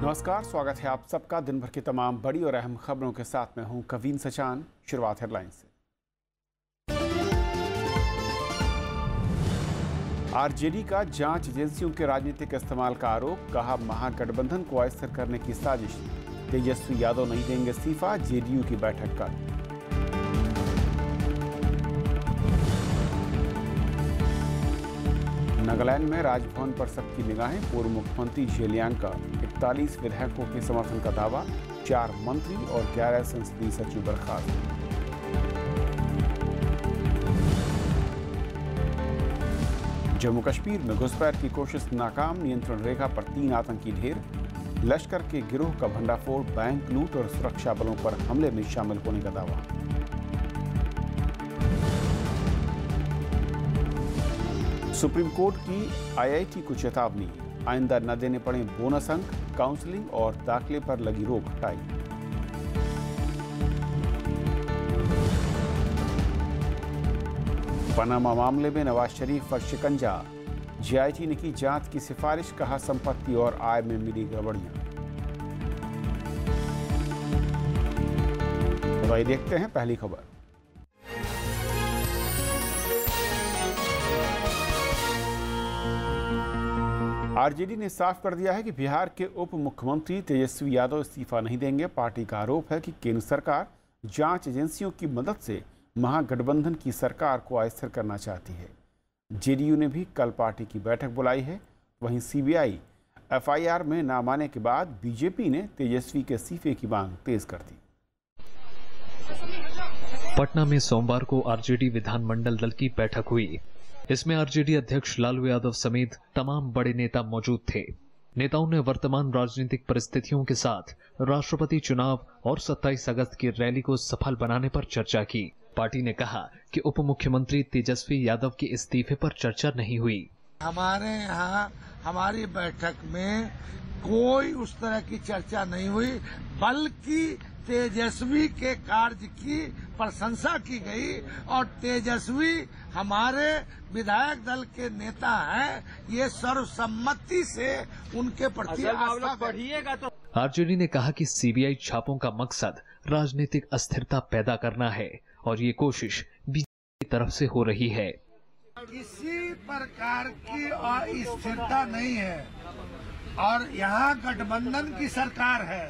नमस्कार, स्वागत है आप सबका दिन भर की तमाम बड़ी और अहम खबरों के साथ। मैं हूं कवीन सचान। शुरुआत हेडलाइंस से। आरजेडी का जांच एजेंसियों के राजनीतिक इस्तेमाल का आरोप, कहा महागठबंधन को अस्थिर करने की साजिश। तेजस्वी यादव नहीं देंगे इस्तीफा, जेडीयू की बैठक कल। नागालैंड में राजभवन पर सबकी निगाहें, पूर्व मुख्यमंत्री जेलियांग का 41 विधायकों के समर्थन का दावा, 4 मंत्री और 11 संसदीय सचिव बर्खास्त। जम्मू कश्मीर में घुसपैठ की कोशिश नाकाम, नियंत्रण रेखा पर 3 आतंकी ढेर। लश्कर के गिरोह का भंडाफोड़, बैंक लूट और सुरक्षा बलों पर हमले में शामिल होने का दावा। सुप्रीम कोर्ट की आईआईटी को चेतावनी, आइंदा न देने पड़े बोनस अंक, काउंसलिंग और दाखिले पर लगी रोक हटाई। पनामा मामले में नवाज शरीफ पर शिकंजा, जीआईटी ने की जांच की सिफारिश, कहा संपत्ति और आय में मिली गड़बड़ियां। तो आइए देखते हैं पहली खबर। आरजेडी ने साफ कर दिया है कि बिहार के उप मुख्यमंत्री तेजस्वी यादव इस्तीफा नहीं देंगे। पार्टी का आरोप है कि केंद्र सरकार जांच एजेंसियों की मदद से महागठबंधन की सरकार को अस्थिर करना चाहती है। जेडीयू ने भी कल पार्टी की बैठक बुलाई है। वहीं सीबीआई एफआईआर में नाम आने के बाद बीजेपी ने तेजस्वी के इस्तीफे की मांग तेज कर दी। पटना में सोमवार को आरजेडी विधानमंडल दल की बैठक हुई। इसमें आरजेडी अध्यक्ष लालू यादव समेत तमाम बड़े नेता मौजूद थे। नेताओं ने वर्तमान राजनीतिक परिस्थितियों के साथ राष्ट्रपति चुनाव और 27 अगस्त की रैली को सफल बनाने पर चर्चा की। पार्टी ने कहा कि उप मुख्यमंत्री तेजस्वी यादव के इस्तीफे पर चर्चा नहीं हुई। हमारे यहाँ हमारी बैठक में कोई उस तरह की चर्चा नहीं हुई, बल्कि तेजस्वी के कार्य की प्रशंसा की गई और तेजस्वी हमारे विधायक दल के नेता हैं, ये सर्वसम्मति से उनके प्रति आस्था बढ़िएगा। तो आरजेडी ने कहा कि सीबीआई छापों का मकसद राजनीतिक अस्थिरता पैदा करना है और ये कोशिश बीजेपी की तरफ से हो रही है। किसी प्रकार की अस्थिरता नहीं है और यहाँ गठबंधन की सरकार है,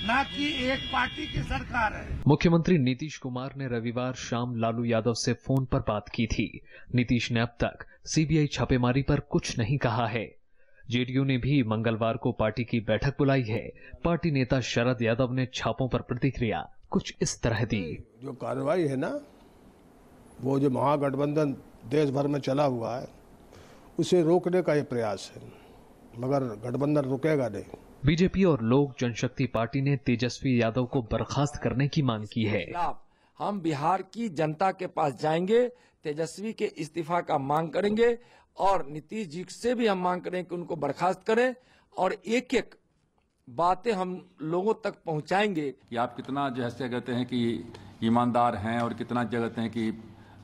न कि एक पार्टी की सरकार है। मुख्यमंत्री नीतीश कुमार ने रविवार शाम लालू यादव से फोन पर बात की थी। नीतीश ने अब तक सीबीआई छापेमारी पर कुछ नहीं कहा है। जेडीयू ने भी मंगलवार को पार्टी की बैठक बुलाई है। पार्टी नेता शरद यादव ने छापों पर प्रतिक्रिया कुछ इस तरह दी। जो कार्रवाई है ना, वो जो महागठबंधन देश भर में चला हुआ है, उसे रोकने का ये प्रयास है, मगर गठबंधन रुकेगा नहीं। बीजेपी और लोक जनशक्ति पार्टी ने तेजस्वी यादव को बर्खास्त करने की मांग की है। हम बिहार की जनता के पास जाएंगे, तेजस्वी के इस्तीफा का मांग करेंगे और नीतीश जी से भी हम मांग करें कि उनको बर्खास्त करें और एक एक बातें हम लोगों तक पहुंचाएंगे कि आप कितना जो है कहते हैं कि ईमानदार हैं और कितना कहते हैं कि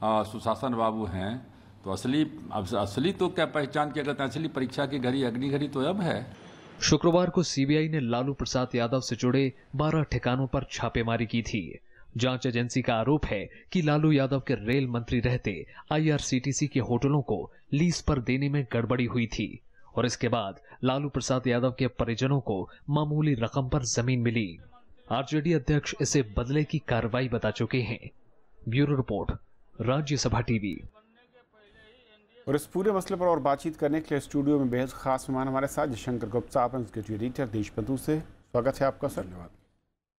सुशासन बाबू हैं। तो असली तो क्या पहचान क्या कहते हैं, असली परीक्षा की घड़ी अग्नि घड़ी तो अब है। शुक्रवार को सीबीआई ने लालू प्रसाद यादव से जुड़े 12 ठिकानों पर छापेमारी की थी। जांच एजेंसी का आरोप है कि लालू यादव के रेल मंत्री रहते आईआरसीटीसी के होटलों को लीज पर देने में गड़बड़ी हुई थी और इसके बाद लालू प्रसाद यादव के परिजनों को मामूली रकम पर जमीन मिली। आरजेडी अध्यक्ष इसे बदले की कार्रवाई बता चुके हैं। Bureau report, Rajya Sabha TV. और इस पूरे मसले पर और बातचीत करने के लिए स्टूडियो में बेहद खास मेहमान हमारे साथ जयशंकर गुप्ता साहब हैं, उसके एडिटर देशबंधु से। स्वागत है आपका सर। धन्यवाद।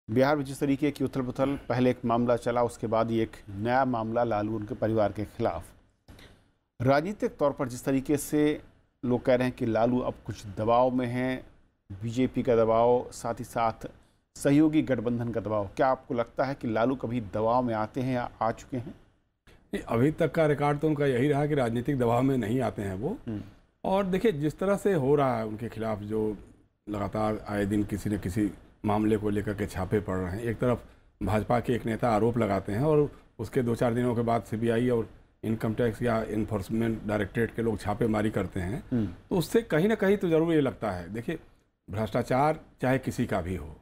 बिहार में जिस तरीके की उथल पुथल, पहले एक मामला चला, उसके बाद ही एक नया मामला लालू उनके परिवार के खिलाफ, राजनीतिक तौर पर जिस तरीके से लोग कह रहे हैं कि लालू अब कुछ दबाव में हैं, बीजेपी का दबाव, साथ ही साथ सहयोगी गठबंधन का दबाव, क्या आपको लगता है कि लालू कभी दबाव में आते हैं या आ चुके हैं? अभी तक का रिकॉर्ड तो उनका यही रहा कि राजनीतिक दबाव में नहीं आते हैं वो। और देखिए, जिस तरह से हो रहा है उनके खिलाफ, जो लगातार आए दिन किसी न किसी मामले को लेकर के छापे पड़ रहे हैं। एक तरफ भाजपा के एक नेता आरोप लगाते हैं और उसके 2-4 दिनों के बाद सीबीआई और इनकम टैक्स या इन्फोर्समेंट डायरेक्टरेट के लोग छापेमारी करते हैं, तो उससे कहीं ना कहीं तो जरूर ये लगता है। देखिए, भ्रष्टाचार चाहे किसी का भी हो,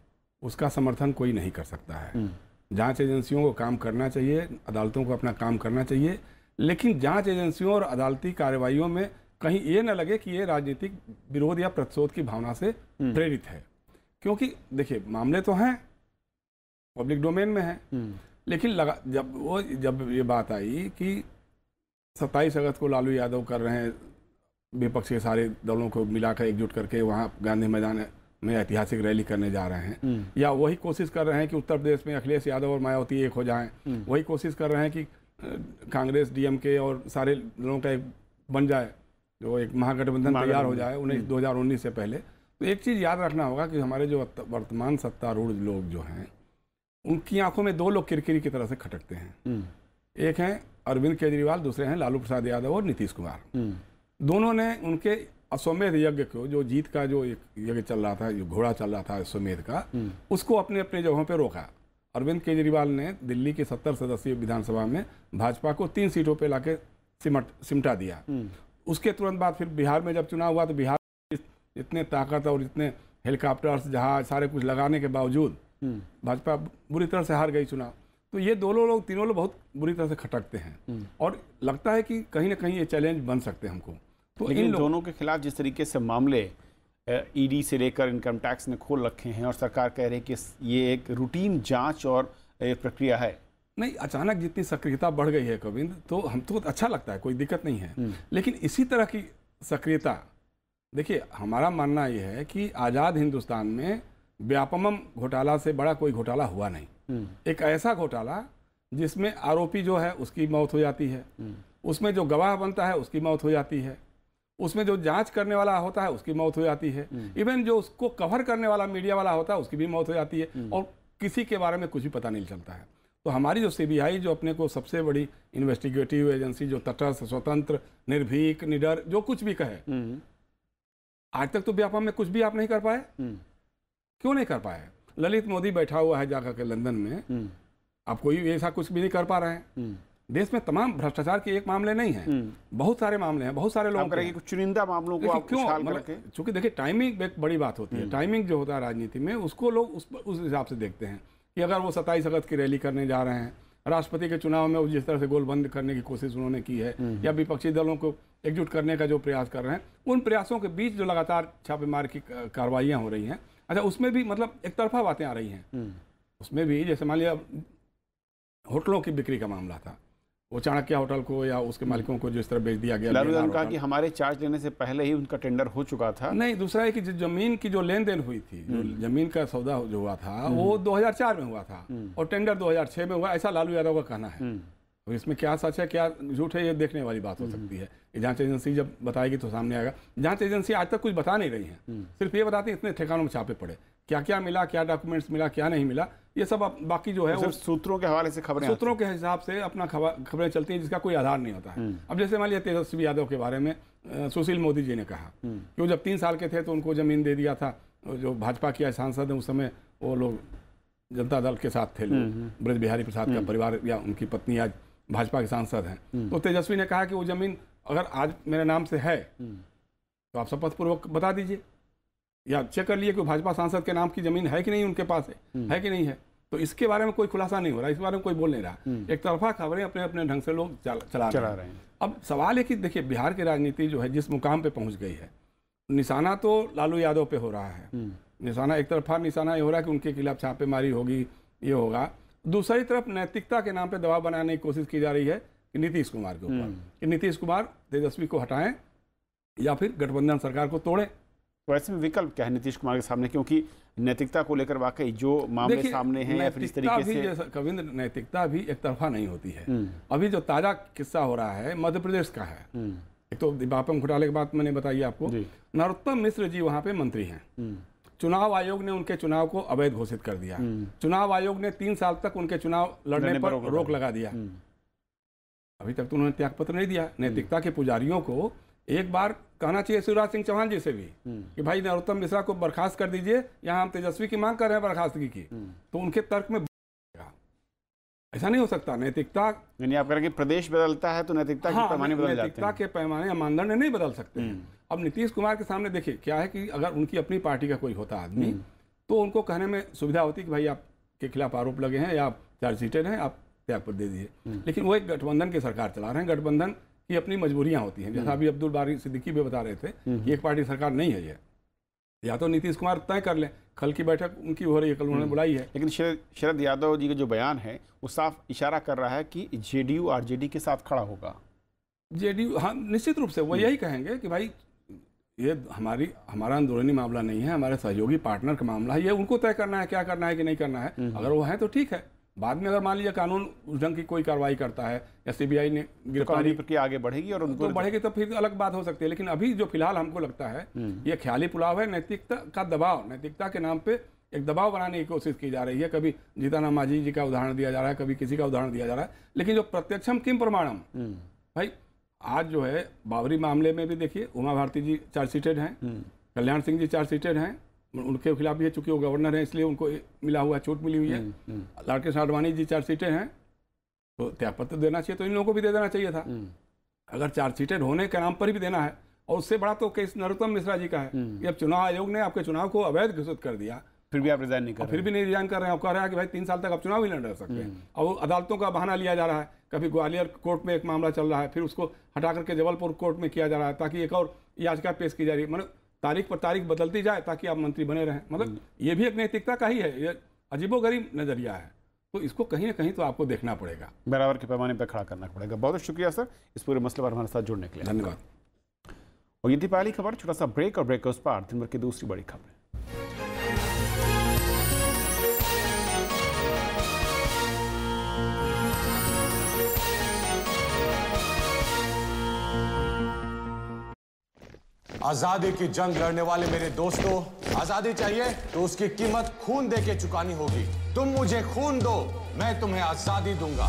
उसका समर्थन कोई नहीं कर सकता है। जांच एजेंसियों को काम करना चाहिए, अदालतों को अपना काम करना चाहिए, लेकिन जांच एजेंसियों और अदालती कार्रवाइयों में कहीं ये न लगे कि ये राजनीतिक विरोध या प्रतिशोध की भावना से प्रेरित है। क्योंकि देखिए मामले तो हैं, पब्लिक डोमेन में है, लेकिन जब ये बात आई कि 27 अगस्त को लालू यादव कर रहे हैं, विपक्ष के सारे दलों को मिलाकर एकजुट करके वहाँ गांधी मैदान में ऐतिहासिक रैली करने जा रहे हैं, या वही कोशिश कर रहे हैं कि उत्तर प्रदेश में अखिलेश यादव और मायावती एक हो जाएं, वही कोशिश कर रहे हैं कि कांग्रेस, डीएमके और सारे दलों का एक बन जाए, जो एक महागठबंधन तैयार हो जाए 2019 से पहले। तो एक चीज़ याद रखना होगा कि हमारे जो वर्तमान सत्तारूढ़ लोग जो हैं, उनकी आंखों में दो लोग किरकिरी की तरह से खटकते हैं। एक हैं अरविंद केजरीवाल, दूसरे हैं लालू प्रसाद यादव और नीतीश कुमार। दोनों ने उनके अश्वमेध यज्ञ को, जो जीत का जो एक यज्ञ चल रहा था, जो घोड़ा चल रहा था अश्वमेध का, उसको अपने अपने जगहों पे रोका। अरविंद केजरीवाल ने दिल्ली की 70 सदस्यीय विधानसभा में भाजपा को 3 सीटों पे लाके सिमटा दिया। उसके तुरंत बाद फिर बिहार में जब चुनाव हुआ तो बिहार इतने ताकत और इतने हेलीकॉप्टर्स, जहाज, सारे कुछ लगाने के बावजूद भाजपा बुरी तरह से हार गई चुनाव। तो ये तीनों लोग बहुत बुरी तरह से खटकते हैं, और लगता है कि कहीं ना कहीं ये चैलेंज बन सकते हैं हमको। तो इन दोनों के खिलाफ जिस तरीके से मामले ईडी से लेकर इनकम टैक्स ने खोल रखे हैं, और सरकार कह रही है कि ये एक रूटीन जांच और प्रक्रिया है। नहीं, अचानक जितनी सक्रियता बढ़ गई है गोविंद, तो हम तो अच्छा लगता है, कोई दिक्कत नहीं है, लेकिन इसी तरह की सक्रियता, देखिए हमारा मानना यह है कि आज़ाद हिंदुस्तान में व्यापमम घोटाला से बड़ा कोई घोटाला हुआ नहीं। एक ऐसा घोटाला जिसमें आरोपी जो है उसकी मौत हो जाती है, उसमें जो गवाह बनता है उसकी मौत हो जाती है, उसमें जो जांच करने वाला होता है उसकी मौत हो जाती है, इवन जो उसको कवर करने वाला मीडिया वाला होता है उसकी भी मौत हो जाती है, और किसी के बारे में कुछ भी पता नहीं चलता है। तो हमारी जो सीबीआई, जो अपने को सबसे बड़ी इन्वेस्टिगेटिव एजेंसी, जो तटस्थ, स्वतंत्र, निर्भीक, निडर, जो कुछ भी कहे, आज तक तो व्यापम में कुछ भी आप नहीं कर पाए। क्यों नहीं कर पाए? ललित मोदी बैठा हुआ है जाकर के लंदन में, आप कोई ऐसा कुछ भी नहीं कर पा रहे हैं। देश में तमाम भ्रष्टाचार के एक मामले नहीं है, बहुत सारे मामले हैं, बहुत सारे लोग कुछ चुनिंदा मामलों को क्यों, चूंकि देखिए टाइमिंग एक बड़ी बात होती है। टाइमिंग जो होता है राजनीति में, उसको लोग उस हिसाब से देखते हैं कि अगर वो 27 अगस्त की रैली करने जा रहे हैं, राष्ट्रपति के चुनाव में जिस तरह से गोलबंद करने की कोशिश उन्होंने की है, या विपक्षी दलों को एकजुट करने का जो प्रयास कर रहे हैं, उन प्रयासों के बीच जो लगातार छापेमारी की कार्रवाइयाँ हो रही हैं, अच्छा उसमें भी मतलब एक तरफा बातें आ रही हैं। उसमें भी जैसे मान लिया होटलों की बिक्री का मामला था, वो चाणक्य होटल को या उसके मालिकों को जिस तरह बेच दिया गया। लालू यादव ने कहा कि हमारे चार्ज लेने से पहले ही उनका टेंडर हो चुका था। नहीं, दूसरा है कि जमीन की जो लेन देन हुई थी, जो जमीन का सौदा जो हुआ था, वो 2004 में हुआ था और टेंडर 2006 में हुआ, ऐसा लालू यादव का कहना है। तो इसमें क्या सच है क्या झूठ है, ये देखने वाली बात हो सकती है। जांच एजेंसी जब बताएगी तो सामने आएगा। जांच एजेंसी आज तक कुछ बता नहीं रही है, सिर्फ ये बताती है इतने ठिकानों में छापे पड़े, क्या क्या मिला, क्या डॉक्यूमेंट्स मिला, क्या नहीं मिला, ये सब बाकी जो है वो सूत्रों के हवाले से खबरें, सूत्रों के हिसाब से अपना खबरें चलती हैं, जिसका कोई आधार नहीं होता है। अब जैसे मान लिया तेजस्वी यादव के बारे में सुशील मोदी जी ने कहा कि वो जब 3 साल के थे तो उनको जमीन दे दिया था। जो भाजपा के सांसद हैं उस समय वो लोग जनता दल के साथ थे, ब्रज बिहारी प्रसाद का परिवार या उनकी पत्नी आज भाजपा के सांसद हैं। तो तेजस्वी ने कहा कि वो जमीन अगर आज मेरे नाम से है तो आप शपथ पूर्वक बता दीजिए, या चेक कर लिए कि भाजपा सांसद के नाम की जमीन है कि नहीं उनके पास है कि नहीं है। तो इसके बारे में कोई खुलासा नहीं हो रहा, इस बारे में कोई बोल नहीं रहा। एक तरफा खबरें अपने अपने ढंग से लोग चला रहे हैं। अब सवाल है कि देखिए बिहार की राजनीति जो है जिस मुकाम पे पहुंच गई है, निशाना तो लालू यादव पे हो रहा है। निशाना एक तरफा निशाना ये हो रहा है कि उनके खिलाफ छापेमारी होगी, ये होगा। दूसरी तरफ नैतिकता के नाम पे दबाव बनाने की कोशिश की जा रही है कि नीतीश कुमार के ऊपर, कि नीतीश कुमार तेजस्वी को हटाएं या फिर गठबंधन सरकार को तोड़ें। तो ऐसे में विकल्प क्या है नीतीश कुमार के सामने, क्योंकि नैतिकता को लेकर वाकई जो मामले सामने हैं या फिर इस तरीके से कविंद्र, नैतिकता भी एक तरफा नहीं होती है। अभी जो ताजा किस्सा हो रहा है मध्य प्रदेश का है। एक तो व्यापम घोटाले की बात मैंने बताई आपको, नरोत्तम मिश्र जी वहां पे मंत्री हैं, चुनाव आयोग ने उनके चुनाव को अवैध घोषित कर दिया। चुनाव आयोग ने 3 साल तक उनके चुनाव लड़ने पर रोक लगा दिया। अभी तक तो उन्होंने त्यागपत्र नहीं दिया। नैतिकता के पुजारियों को एक बार कहना चाहिए शिवराज सिंह चौहान जी से भी कि भाई नरोत्तम मिश्रा को बर्खास्त कर दीजिए, यहाँ हम तेजस्वी की मांग कर रहे हैं बर्खास्तगी की। तो उनके तर्क में ऐसा नहीं हो सकता। नैतिकता, यानी आप कह रहे हैं कि प्रदेश बदलता है तो नैतिकता के पैमाने बदल जाते नैतिकता हैं। के पैमाने या मानदंड नहीं बदल सकते हैं। अब नीतीश कुमार के सामने देखिए क्या है कि अगर उनकी अपनी पार्टी का कोई होता आदमी तो उनको कहने में सुविधा होती कि भाई आपके खिलाफ आरोप लगे हैं या आप चार्जशीटेड हैं, आप त्यागपत्र दे दीजिए। लेकिन वो एक गठबंधन की सरकार चला रहे हैं, गठबंधन की अपनी मजबूरियां होती हैं। जैसा अभी अब्दुल बारी सिद्दीकी भी बता रहे थे कि एक पार्टी सरकार नहीं है ये, या तो नीतीश कुमार तय कर लें। कल की बैठक उनकी हो रही है, कल उन्होंने बुलाई है। लेकिन शरद यादव जी का जो बयान है वो साफ इशारा कर रहा है कि जेडीयू आरजेडी के साथ खड़ा होगा। जेडीयू, हाँ निश्चित रूप से वो यही कहेंगे कि भाई ये हमारा अंदरूनी मामला नहीं है, हमारे सहयोगी पार्टनर का मामला है, ये उनको तय करना है क्या करना है कि नहीं करना है। अगर वो है तो ठीक है, बाद में अगर मान लीजिए कानून उस ढंग की कोई कार्रवाई करता है या सीबीआई ने गिरफ्तारी प्रक्रिया आगे बढ़ेगी और उनको तो बढ़ेगी तो फिर अलग बात हो सकती है। लेकिन अभी जो फिलहाल हमको लगता है ये ख्याली पुलाव है, नैतिकता का दबाव, नैतिकता के नाम पे एक दबाव बनाने की कोशिश की जा रही है। कभी जीतन मांझी जी का उदाहरण दिया जा रहा है, कभी किसी का उदाहरण दिया जा रहा है। लेकिन जो प्रत्यक्षम किम प्रमाणम, भाई आज जो है बाबरी मामले में भी देखिए उमा भारती जी चार्जशीटेड हैं, कल्याण सिंह जी चार्जशीटेड हैं, उनके खिलाफ भी है, चूंकि वो गवर्नर है इसलिए उनको मिला हुआ छूट मिली हुई है। लालकृष्ण आडवाणी जी चार्जशीटेड हैं, तो त्यागपत्र देना चाहिए, तो इन लोगों को भी दे देना चाहिए था। अगर चार्जशीटेड होने के नाम पर भी देना है, और उससे बड़ा तो केस नरोत्तम मिश्रा जी का है कि अब चुनाव आयोग ने आपके चुनाव को अवैध घोषित कर दिया, फिर भी आप रिजाइन नहीं कर रहे, फिर भी नहीं रिजाइन कर रहे हैं। आप कह रहे हैं कि भाई 3 साल तक आप चुनाव ही नहीं लड़ सकते हैं। और अदालतों का बहाना लिया जा रहा है, कभी ग्वालियर कोर्ट में एक मामला चल रहा है, फिर उसको हटा करके जबलपुर कोर्ट में किया जा रहा है ताकि एक और याचिका पेश की जा रही है। मतलब तारीख पर तारीख बदलती जाए ताकि आप मंत्री बने रहें। मतलब ये भी एक नैतिकता का ही है, ये अजीबोगरीब नजरिया है। तो इसको कहीं ना कहीं तो आपको देखना पड़ेगा, बराबर के पैमाने पर खड़ा करना पड़ेगा। बहुत बहुत शुक्रिया सर इस पूरे मसले पर हमारे साथ जुड़ने के लिए, धन्यवाद। और ये थी पहली खबर। छोटा सा ब्रेक और ब्रेक के उस पार दिन भर की दूसरी बड़ी खबर। आजादी की जंग लड़ने वाले मेरे दोस्तों, आजादी चाहिए तो उसकी कीमत खून दे के चुकानी होगी। तुम मुझे खून दो, मैं तुम्हें आजादी दूंगा।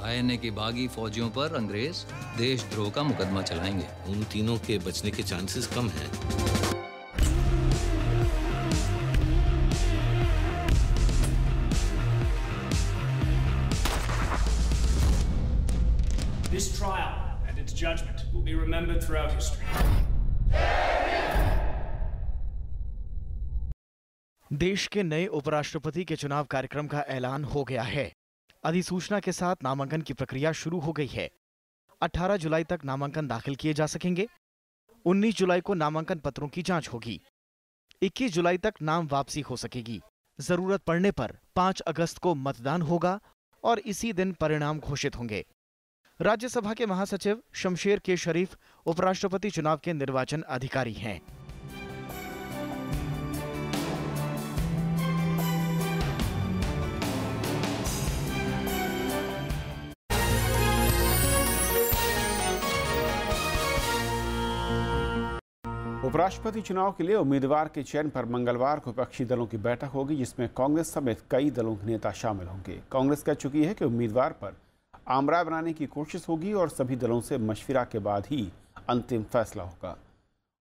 आईएनए की बागी फौजियों पर अंग्रेज देशद्रोह का मुकदमा चलाएंगे। उन तीनों के बचने के चांसेस कम हैं। This trial and its judgment will be remembered throughout history. देश के नए उपराष्ट्रपति के चुनाव कार्यक्रम का ऐलान हो गया है। अधिसूचना के साथ नामांकन की प्रक्रिया शुरू हो गई है। 18 जुलाई तक नामांकन दाखिल किए जा सकेंगे। 19 जुलाई को नामांकन पत्रों की जांच होगी। 21 जुलाई तक नाम वापसी हो सकेगी। जरूरत पड़ने पर 5 अगस्त को मतदान होगा और इसी दिन परिणाम घोषित होंगे। राज्यसभा के महासचिव शमशेर के शरीफ उपराष्ट्रपति चुनाव के निर्वाचन अधिकारी हैं। उपराष्ट्रपति चुनाव के लिए उम्मीदवार के चयन पर मंगलवार को विपक्षी दलों की बैठक होगी, जिसमें कांग्रेस समेत कई दलों के नेता शामिल होंगे। कांग्रेस कह चुकी है कि उम्मीदवार पर आमराय बनाने की कोशिश होगी और सभी दलों से मशविरा के बाद ही अंतिम फैसला होगा।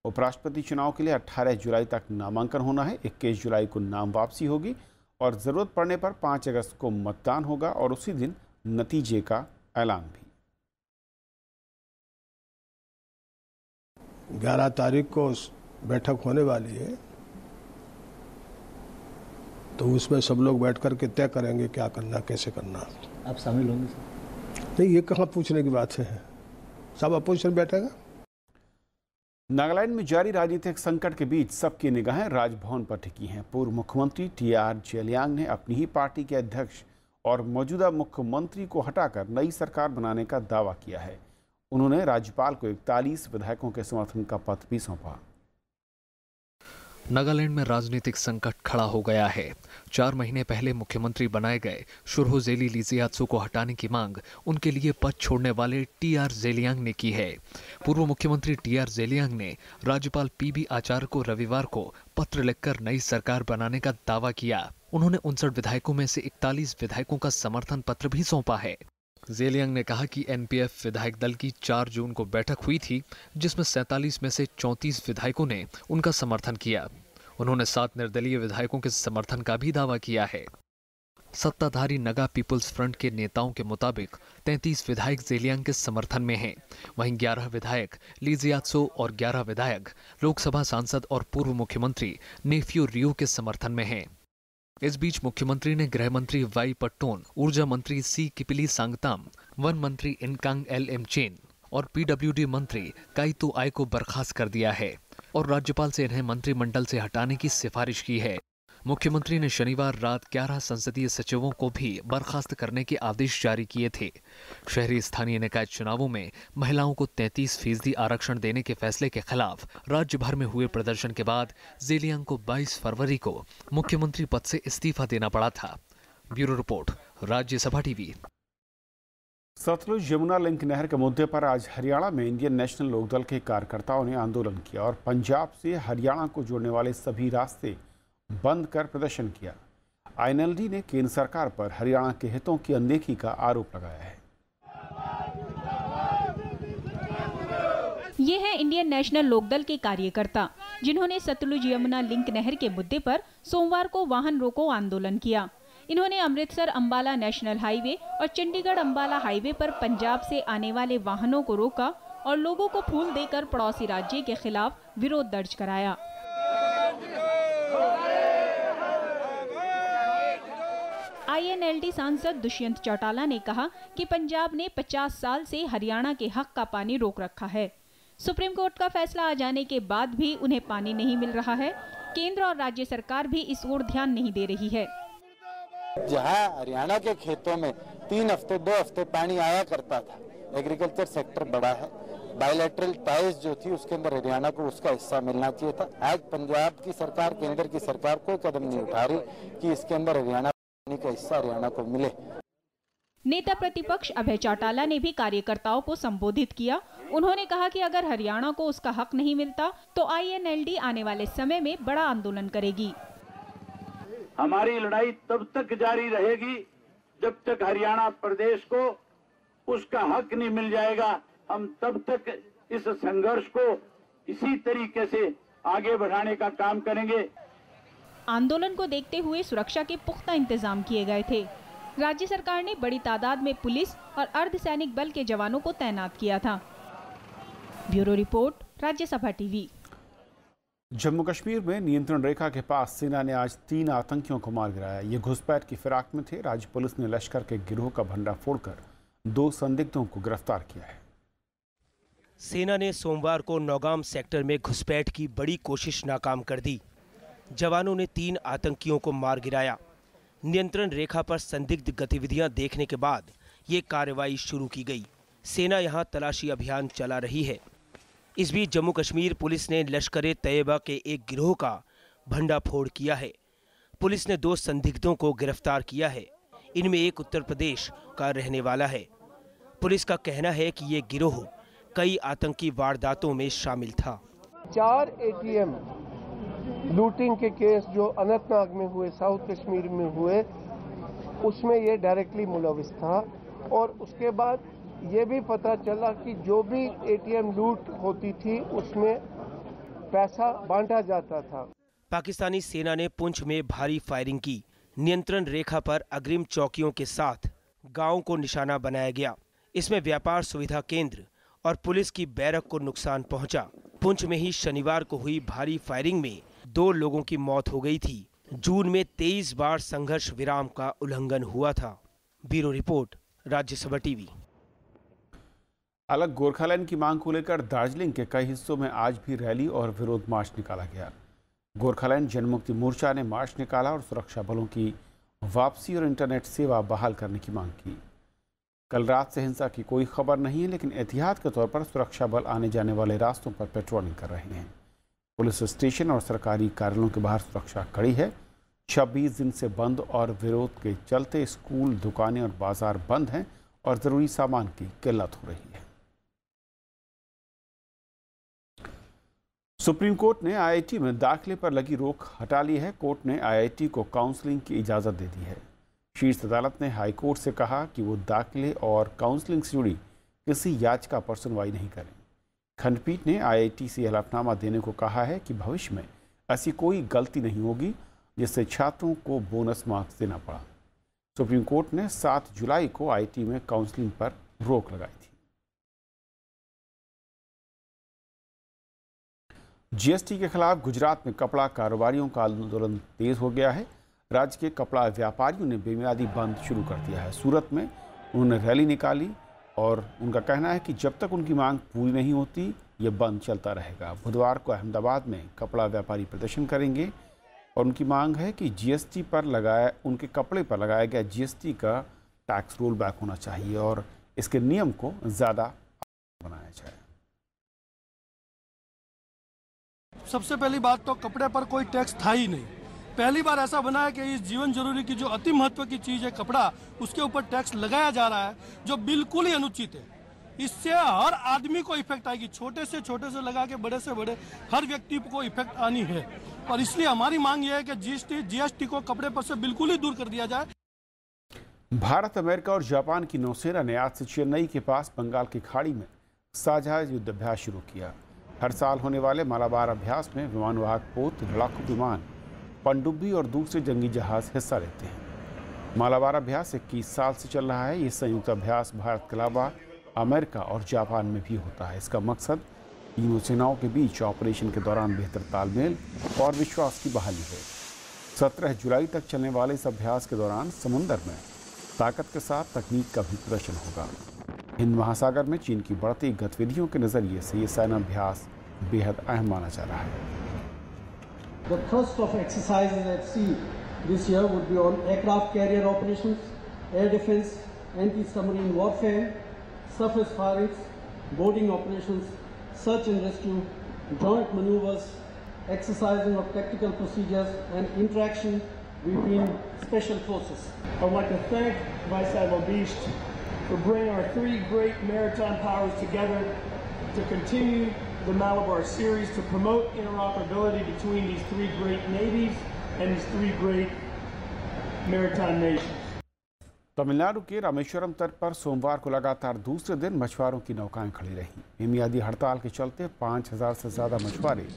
उपराष्ट्रपति चुनाव के लिए 18 जुलाई तक नामांकन होना है। 21 जुलाई को नाम वापसी होगी और ज़रूरत पड़ने पर 5 अगस्त को मतदान होगा और उसी दिन नतीजे का ऐलान भी। 11 तारीख को बैठक होने वाली है, तो उसमें सब लोग बैठ कर के तय करेंगे क्या करना, कैसे करना। आप शामिल होंगे सर? नहीं, ये कहाँ पूछने की बात है, सब अपोजिशन बैठेगा। नागालैंड में जारी राजनीतिक संकट के बीच सबकी निगाहें राजभवन पर टिकी हैं। पूर्व मुख्यमंत्री टी.आर. जेलियांग ने अपनी ही पार्टी के अध्यक्ष और मौजूदा मुख्यमंत्री को हटाकर नई सरकार बनाने का दावा किया है। उन्होंने राज्यपाल को 41 विधायकों के समर्थन का पत्र भी सौंपा। नागालैंड में राजनीतिक संकट खड़ा हो गया है। 4 महीने पहले मुख्यमंत्री बनाए गए शुरहोजेली लिजियात्सु को हटाने की मांग उनके लिए पद छोड़ने वाले टी.आर. जेलियांग ने की है। पूर्व मुख्यमंत्री टी.आर. जेलियांग ने राज्यपाल पी.बी. आचार्य को रविवार को पत्र लिखकर नई सरकार बनाने का दावा किया। उन्होंने 59 विधायकों में से 41 विधायकों का समर्थन पत्र भी सौंपा है। जेलियांग ने कहा कि एनपीएफ विधायक दल की 4 जून को बैठक हुई थी, जिसमें 47 में से 34 विधायकों ने उनका समर्थन किया। उन्होंने 7 निर्दलीय विधायकों के समर्थन का भी दावा किया है। सत्ताधारी नगा पीपुल्स फ्रंट के नेताओं के मुताबिक 33 विधायक जेलियांग के समर्थन में हैं। वहीं 11 विधायक लीजियात्सो और 11 विधायक लोकसभा सांसद और पूर्व मुख्यमंत्री नेफ्यू रियो के समर्थन में हैं। इस बीच मुख्यमंत्री ने गृह मंत्री वाई पट्टोन, ऊर्जा मंत्री सी किपिली सांगताम, वन मंत्री इनकांग एल एम चेन और पीडब्ल्यूडी मंत्री काइतो आय को बर्खास्त कर दिया है और राज्यपाल से इन्हें मंत्रिमंडल से हटाने की सिफारिश की है। मुख्यमंत्री ने शनिवार रात 11 संसदीय सचिवों को भी बर्खास्त करने के आदेश जारी किए थे। शहरी स्थानीय निकाय चुनावों में महिलाओं को 33% आरक्षण देने के फैसले के खिलाफ राज्य भर में हुए प्रदर्शन के बाद जेलियांग को 22 फरवरी को मुख्यमंत्री पद से इस्तीफा देना पड़ा था। Bureau report, Rajya Sabha TV. Sutlej Yamuna link नहर के मुद्दे पर आज हरियाणा में इंडियन नेशनल लोकदल के कार्यकर्ताओं ने आंदोलन किया और पंजाब से हरियाणा को जोड़ने वाले सभी रास्ते बंद कर प्रदर्शन किया। आईएनएलडी ने केंद्र सरकार पर हरियाणा के हितों की अनदेखी का आरोप लगाया है। ये है इंडियन नेशनल लोकदल के कार्यकर्ता, जिन्होंने सतलुज यमुना लिंक नहर के मुद्दे पर सोमवार को वाहन रोको आंदोलन किया। इन्होंने अमृतसर अंबाला नेशनल हाईवे और चंडीगढ़ अंबाला हाईवे पर पंजाब से आने वाले वाहनों को रोका और लोगों को फूल देकर पड़ोसी राज्य के खिलाफ विरोध दर्ज कराया। आईएनएलडी सांसद दुष्यंत चौटाला ने कहा कि पंजाब ने 50 साल से हरियाणा के हक का पानी रोक रखा है। सुप्रीम कोर्ट का फैसला आ जाने के बाद भी उन्हें पानी नहीं मिल रहा है। केंद्र और राज्य सरकार भी इस ओर ध्यान नहीं दे रही है। जहां हरियाणा के खेतों में 3 हफ्ते 2 हफ्ते पानी आया करता था, एग्रीकल्चर सेक्टर बड़ा है, बायलैटरल टाइज जो थी उसके अंदर हरियाणा को उसका हिस्सा मिलना चाहिए था। आज पंजाब की सरकार, केंद्र की सरकार कोई कदम नहीं उठा रही कि इसके अंदर हरियाणा का हिस्सा हरियाणा को मिले। नेता प्रतिपक्ष अभय चौटाला ने भी कार्यकर्ताओं को संबोधित किया। उन्होंने कहा कि अगर हरियाणा को उसका हक नहीं मिलता तो आईएनएलडी आने वाले समय में बड़ा आंदोलन करेगी। हमारी लड़ाई तब तक जारी रहेगी जब तक हरियाणा प्रदेश को उसका हक नहीं मिल जाएगा। हम तब तक इस संघर्ष को इसी तरीके से आगे बढ़ाने का काम करेंगे। आंदोलन को देखते हुए सुरक्षा के पुख्ता इंतजाम किए गए थे। राज्य सरकार ने बड़ी तादाद में पुलिस और अर्धसैनिक बल के जवानों को तैनात किया था। Bureau report, Rajya Sabha TV. Jammu Kashmir में नियंत्रण रेखा के पास सेना ने आज 3 आतंकियों को मार गिराया। ये घुसपैठ की फिराक में थे। राज्य पुलिस ने लश्कर के गिरोह का भंडार फोड़कर 2 संदिग्धों को गिरफ्तार किया है। सेना ने सोमवार को नौगाम सेक्टर में घुसपैठ की बड़ी कोशिश नाकाम कर दी। जवानों ने 3 आतंकियों को मार गिराया। नियंत्रण रेखा पर संदिग्ध गतिविधियां देखने के बाद ये कार्रवाई शुरू की गई। सेना यहां तलाशी अभियान चला रही है। इस बीच जम्मू कश्मीर पुलिस ने लश्कर-ए-तैयबा के एक गिरोह का भंडाफोड़ किया है। पुलिस ने 2 संदिग्धों को गिरफ्तार किया है। इनमें एक उत्तर प्रदेश का रहने वाला है। पुलिस का कहना है कि ये गिरोह कई आतंकी वारदातों में शामिल था। 4 एटीएम लूटिंग के केस जो अनंतनाग में हुए, साउथ कश्मीर में हुए, उसमें ये डायरेक्टली मुलविस था। और उसके बाद ये भी पता चला कि जो भी एटीएम लूट होती थी उसमें पैसा बांटा जाता था। पाकिस्तानी सेना ने पुंछ में भारी फायरिंग की। नियंत्रण रेखा पर अग्रिम चौकियों के साथ गांवों को निशाना बनाया गया। इसमें व्यापार सुविधा केंद्र और पुलिस की बैरक को नुकसान पहुंचा। पुंछ में ही शनिवार को हुई भारी फायरिंग में 2 लोगों की मौत हो गई थी। जून में 23 बार संघर्ष विराम का उल्लंघन हुआ था। Bureau report, Rajya Sabha TV. अलग गोरखालैंड की मांग को लेकर दार्जिलिंग के कई हिस्सों में आज भी रैली और विरोध मार्च निकाला गया। गोरखालैंड जनमुक्ति मोर्चा ने मार्च निकाला और सुरक्षा बलों की वापसी और इंटरनेट सेवा बहाल करने की मांग की। कल रात से हिंसा की कोई खबर नहीं है, लेकिन एहतियात के तौर पर सुरक्षा बल आने जाने वाले रास्तों पर पेट्रोलिंग कर रहे हैं। पुलिस स्टेशन और सरकारी कार्यालयों के बाहर सुरक्षा कड़ी है। 26 दिन से बंद और विरोध के चलते स्कूल, दुकानें और बाजार बंद हैं और ज़रूरी सामान की किल्लत हो रही है। सुप्रीम कोर्ट ने आईआईटी में दाखिले पर लगी रोक हटा ली है। कोर्ट ने आईआईटी को काउंसलिंग की इजाज़त दे दी है। शीर्ष अदालत ने हाई कोर्ट से कहा कि वो दाखिले और काउंसलिंग से जुड़ी किसी याचिका पर सुनवाई नहीं करें। खंडपीठ ने IIT से हलफनामा देने को कहा है कि भविष्य में ऐसी कोई गलती नहीं होगी जिससे छात्रों को बोनस मार्क्स देना पड़ा। सुप्रीम कोर्ट ने 7 जुलाई को IIT में काउंसलिंग पर रोक लगाई थी। GST के खिलाफ गुजरात में कपड़ा कारोबारियों का आंदोलन तेज हो गया है। राज्य के कपड़ा व्यापारियों ने बेमियादी बंद शुरू कर दिया है। सूरत में उन्होंने रैली निकाली और उनका कहना है कि जब तक उनकी मांग पूरी नहीं होती ये बंद चलता रहेगा। बुधवार को अहमदाबाद में कपड़ा व्यापारी प्रदर्शन करेंगे और उनकी मांग है कि GST पर उनके कपड़े पर लगाया गया GST का टैक्स रोल बैक होना चाहिए और इसके नियम को ज़्यादा बनाया जाए। सबसे पहली बात तो कपड़े पर कोई टैक्स था ही नहीं। पहली बार ऐसा बना है कि इस जीवन जरूरी की जो अति महत्व की चीज़ है कपड़ा, उसके ऊपर टैक्स लगाया जा रहा है जो बिल्कुल ही अनुचित है। इससे हर आदमी को इफेक्ट आएगी, छोटे से लगा के बड़े से बड़े हर व्यक्ति को इफेक्ट आनी है। और इसलिए हमारी मांग यह है कि GST को कपड़े पर से बिल्कुल ही दूर कर दिया जाए। भारत, अमेरिका और जापान की नौसेना ने आज से चेन्नई के पास बंगाल की खाड़ी में साझा युद्धाभ्यास शुरू किया। हर साल होने वाले मालाबार अभ्यास में विमानवाहक पोत, लड़ाकू विमान, पनडुब्बी और दूसरे जंगी जहाज हिस्सा लेते हैं। मालाबार अभ्यास 21 साल से चल रहा है। ये संयुक्त अभ्यास भारत के अलावा अमेरिका और जापान में भी होता है। इसका मकसद तीनों सेनाओं के बीच ऑपरेशन के दौरान बेहतर तालमेल और विश्वास की बहाली है। 17 जुलाई तक चलने वाले इस अभ्यास के दौरान समुद्र में ताकत के साथ तकनीक का भी प्रदर्शन होगा। हिंद महासागर में चीन की बढ़ती गतिविधियों के नज़रिए से ये सैन्य अभ्यास बेहद अहम माना जा रहा है। The thrust of exercises at sea this year would be on aircraft carrier operations, air defense, anti-submarine warfare, surface firings, boarding operations, search and rescue, joint maneuvers, exercising of tactical procedures and interaction between special forces. I'd like to thank Vice Admiral Beast for bringing our 3 great maritime powers together to continue the Malabar series to promote interoperability between these 3 great navies and these 3 great maritime nations. Tamil Nadu के रामेश्वरम तट पर सोमवार को लगातार दूसरे दिन मछुआरों की नौकाएं खड़ी रहीं। बेमियादी हड़ताल के चलते 5000 से ज़्यादा मछुआरे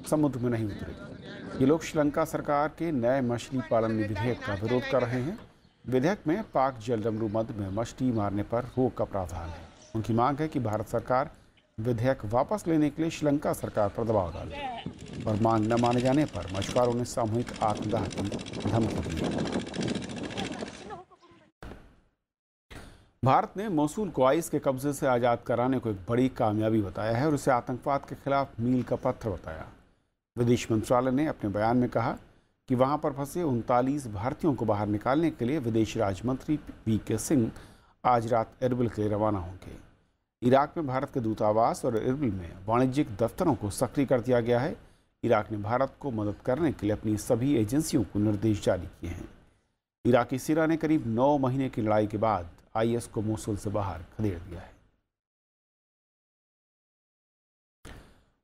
समुद्र में नहीं उतरे। ये लोग श्रीलंका सरकार के नए मछली पालन विधेयक का विरोध कर रहे हैं। विधेयक में पाक जलडमरू मद में मछली मारने पर रोक का प्रावधान है। उनकी मांग है कि भारत सरकार विधेयक वापस लेने के लिए श्रीलंका सरकार पर दबाव डाले और मांग न माने जाने पर मछुआरों ने सामूहिक आत्मदाह की धमकी दी। भारत ने मोसूल को आईएस के कब्जे से आज़ाद कराने को एक बड़ी कामयाबी बताया है और इसे आतंकवाद के खिलाफ मील का पत्थर बताया। विदेश मंत्रालय ने अपने बयान में कहा कि वहां पर फंसे 39 भारतीयों को बाहर निकालने के लिए विदेश राज्य मंत्री वी.के. सिंह आज रात इरबिल के लिए रवाना होंगे। इराक में भारत के दूतावास और इरबिल में वाणिज्यिक दफ्तरों को सक्रिय कर दिया गया है। इराक ने भारत को मदद करने के लिए अपनी सभी एजेंसियों को निर्देश जारी किए हैं। इराकी सेना ने करीब 9 महीने की लड़ाई के बाद आईएस को मोसुल से बाहर खदेड़ दिया है।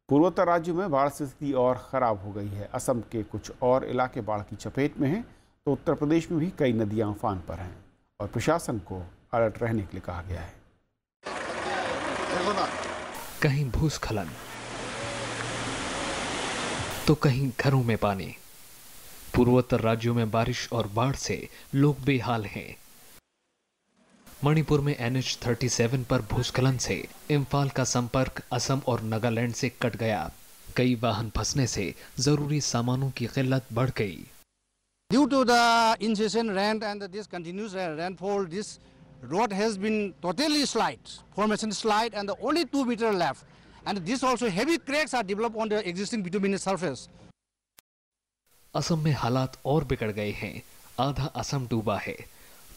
पूर्वोत्तर राज्यों में बाढ़ की स्थिति और खराब हो गई है। असम के कुछ और इलाके बाढ़ की चपेट में हैं तो उत्तर प्रदेश में भी कई नदियां उफान पर हैं और प्रशासन को अलर्ट रहने के लिए कहा गया है। कहीं भूस्खलन तो कहीं घरों में पानी। पूर्वोत्तर राज्यों में बारिश और बाढ़ से लोग बेहाल हैं। मणिपुर में NH-37 पर भूस्खलन से इम्फाल का संपर्क असम और नागालैंड से कट गया। कई वाहन फंसने से जरूरी सामानों की किल्लत बढ़ गई। Due to the incessant rain and this continuous rainfall, this road has been totally slide, formation slide, and only 2 meters left. And this also heavy cracks are developed on the existing bituminous surface. Assam में हालात और बिगड़ गए हैं। आधा असम डूबा है।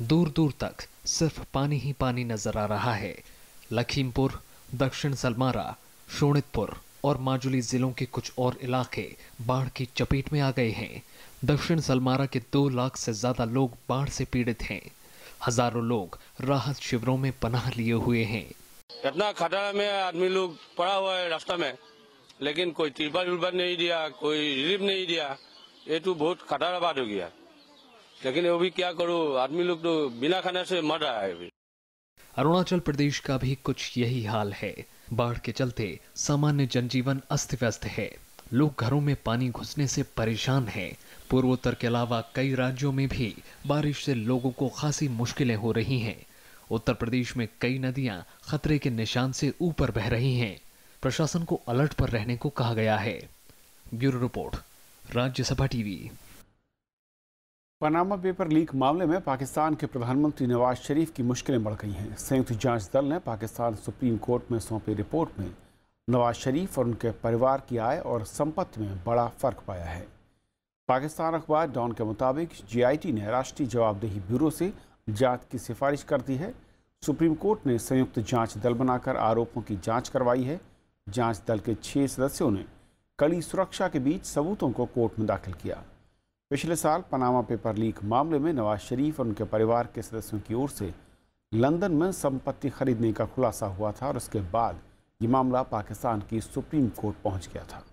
दूर दूर तक सिर्फ पानी ही पानी नजर आ रहा है। लखीमपुर, दक्षिण सलमारा, शोणितपुर और माजुली जिलों के कुछ और इलाके बाढ़ की चपेट में आ गए हैं। दक्षिण सलमारा के 2 लाख से ज्यादा लोग बाढ़ से पीड़ित हैं। हजारों लोग राहत शिविरों में पनाह लिए हुए हैं। इतना खतरा में आदमी लोग पड़ा हुआ है रास्ता में, लेकिन कोई तिरपाल नहीं दिया, कोई रिलीफ नहीं दिया। ये तो बहुत खतरा बात हो गया। लेकिन वो भी क्या करूँ, आदमी लोग तो बिना खाने से मर रहा है अभी। अरुणाचल प्रदेश का भी कुछ यही हाल है। बाढ़ के चलते सामान्य जनजीवन अस्त व्यस्त है। लोग घरों में पानी घुसने से परेशान हैं। पूर्वोत्तर के अलावा कई राज्यों में भी बारिश से लोगों को खासी मुश्किलें हो रही हैं। उत्तर प्रदेश में कई नदियां खतरे के निशान से ऊपर बह रही हैं। प्रशासन को अलर्ट पर रहने को कहा गया है। Bureau report, Rajya Sabha TV. Panama paper leak मामले में पाकिस्तान के प्रधानमंत्री नवाज शरीफ की मुश्किलें बढ़ गई हैं। संयुक्त जांच दल ने पाकिस्तान सुप्रीम कोर्ट में सौंपी रिपोर्ट में नवाज शरीफ और उनके परिवार की आय और संपत्ति में बड़ा फर्क पाया है। पाकिस्तान अखबार डॉन के मुताबिक जीआईटी ने राष्ट्रीय जवाबदेही ब्यूरो से जांच की सिफारिश कर दी है। सुप्रीम कोर्ट ने संयुक्त जांच दल बनाकर आरोपों की जांच करवाई है। जांच दल के 6 सदस्यों ने कड़ी सुरक्षा के बीच सबूतों को कोर्ट में दाखिल किया। पिछले साल पनामा पेपर लीक मामले में नवाज शरीफ और उनके परिवार के सदस्यों की ओर से लंदन में संपत्ति खरीदने का खुलासा हुआ था और उसके बाद ये मामला पाकिस्तान की सुप्रीम कोर्ट पहुंच गया था।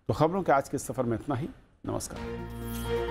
तो खबरों के आज के सफर में इतना ही। नमस्कार।